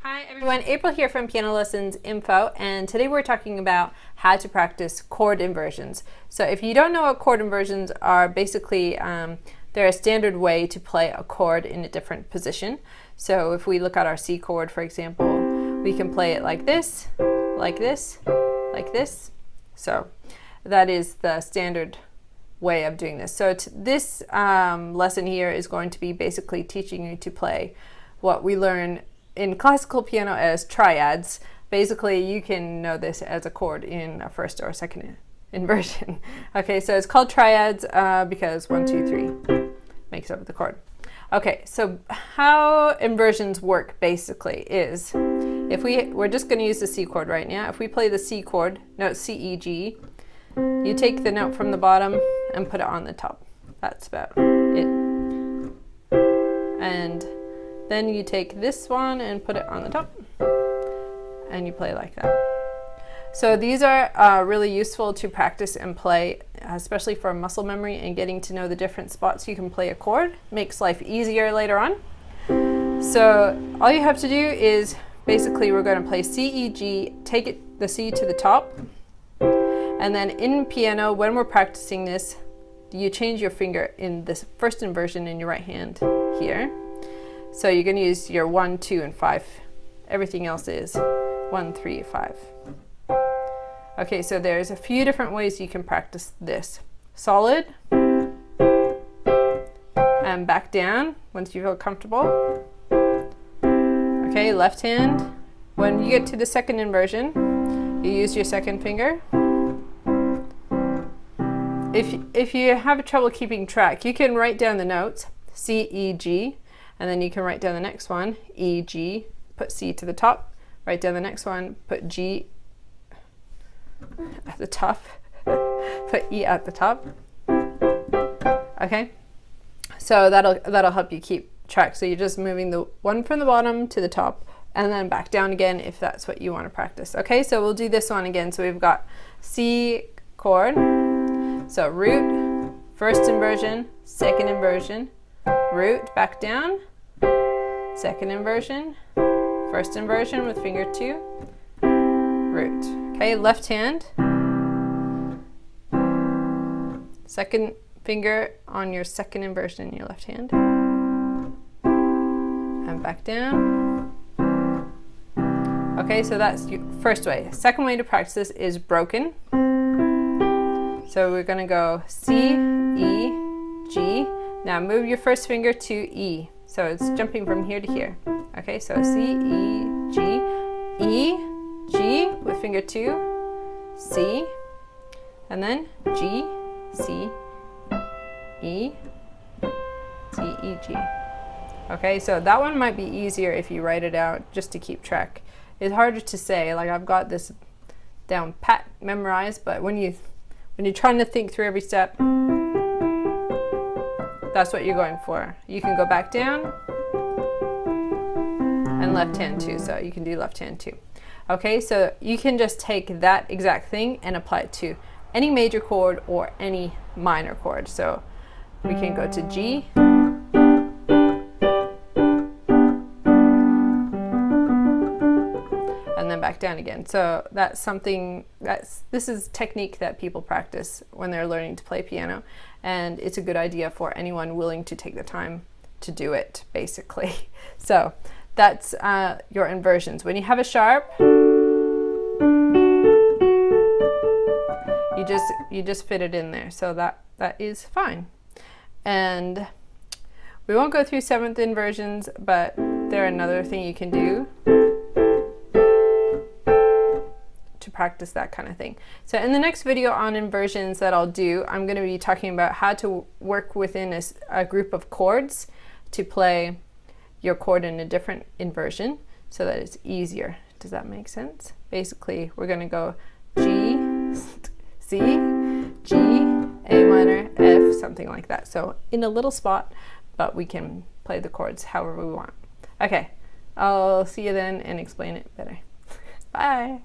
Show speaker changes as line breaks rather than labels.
Hi everyone, April here from Piano Lessons Info, and today we're talking about how to practice chord inversions. So if you don't know what chord inversions are, basically they're a standard way to play a chord in a different position. So if we look at our C chord, for example, we can play it like this, like this, like this. So that is the standard way of doing this. So this lesson here is going to be basically teaching you to play what we learn in classical piano as triads. Basically, you can know this as a chord in a first or second inversion. Okay, so it's called triads because 1, 2, 3 makes up the chord. Okay, so how inversions work basically is, if we're just going to use the C chord right now. If we play the C chord, note C, E, G, you take the note from the bottom and put it on the top. That's about it. And then you take this one and put it on the top, and you play like that. So these are really useful to practice and play, especially for muscle memory and getting to know the different spots you can play a chord. Makes life easier later on. So all you have to do is basically we're going to play C, E, G, take the C to the top, and then in piano, when we're practicing this, you change your finger in this first inversion in your right hand here. So you're going to use your 1, 2, and 5. Everything else is 1, 3, 5. Okay, so there's a few different ways you can practice this. Solid, and back down once you feel comfortable. Okay, left hand. When you get to the second inversion, you use your second finger. If you have trouble keeping track, you can write down the notes, C, E, G, and then you can write down the next one, E, G, put C to the top, write down the next one, put G at the top, put E at the top. Okay, so that'll help you keep track. So you're just moving the one from the bottom to the top and then back down again if that's what you want to practice. Okay, so we'll do this one again. So we've got C chord, so root, first inversion, second inversion, root, back down, second inversion, first inversion with finger 2, root. Okay, left hand, second finger on your second inversion in your left hand, and back down. Okay, so that's your first way. Second way to practice this is broken. So we're going to go C, E, G. Now move your first finger to E. So it's jumping from here to here. Okay, so C, E, G, E, G with finger 2, C, and then G, C, E, C, E, G. Okay, so that one might be easier if you write it out just to keep track. It's harder to say, like I've got this down pat memorized, but when you're trying to think through every step, that's what you're going for. You can go back down and left hand too, so you can do left hand too. Okay, so you can just take that exact thing and apply it to any major chord or any minor chord. So we can go to G, and then back down again. So that's something this is technique that people practice when they're learning to play piano, and it's a good idea for anyone willing to take the time to do it, basically. So that's your inversions. When you have a sharp, you just fit it in there. So that is fine. And we won't go through seventh inversions, but they're another thing you can do to practice that kind of thing. So in the next video on inversions that I'll do, I'm going to be talking about how to work within a group of chords to play your chord in a different inversion so that it's easier. Does that make sense? Basically, we're going to go G, C, G, A minor, F, something like that. So in a little spot, but we can play the chords however we want. Okay, I'll see you then and explain it better. Bye.